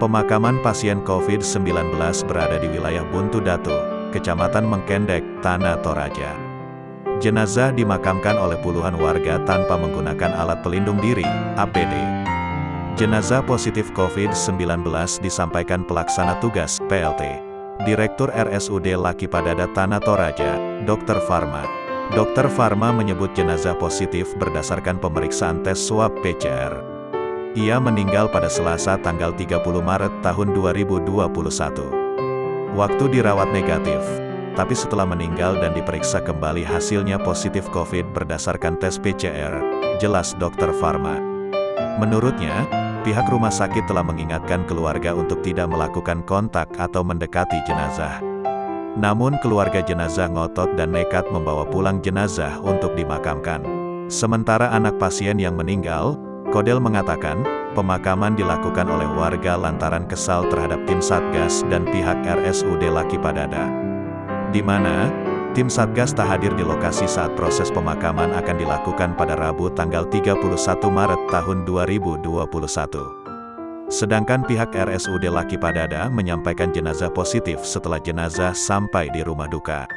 Pemakaman pasien COVID-19 berada di wilayah Buntu Datu, Kecamatan Mengkendek, Tanah Toraja. Jenazah dimakamkan oleh puluhan warga tanpa menggunakan alat pelindung diri, APD. Jenazah positif COVID-19 disampaikan pelaksana tugas, PLT, Direktur RSUD Laki Padada Tanah Toraja, Dr. Farma. Dr. Farma menyebut jenazah positif berdasarkan pemeriksaan tes swab PCR. Ia meninggal pada Selasa tanggal 30 Maret tahun 2021. Waktu dirawat negatif, tapi setelah meninggal dan diperiksa kembali hasilnya positif COVID berdasarkan tes PCR, jelas Dr. Farma. Menurutnya, pihak rumah sakit telah mengingatkan keluarga untuk tidak melakukan kontak atau mendekati jenazah. Namun keluarga jenazah ngotot dan nekat membawa pulang jenazah untuk dimakamkan. Sementara anak pasien yang meninggal, Kodel mengatakan, pemakaman dilakukan oleh warga lantaran kesal terhadap tim Satgas dan pihak RSUD Laki Padada. Di mana, tim Satgas tak hadir di lokasi saat proses pemakaman akan dilakukan pada Rabu tanggal 31 Maret tahun 2021. Sedangkan pihak RSUD Laki Padada menyampaikan jenazah positif setelah jenazah sampai di rumah duka.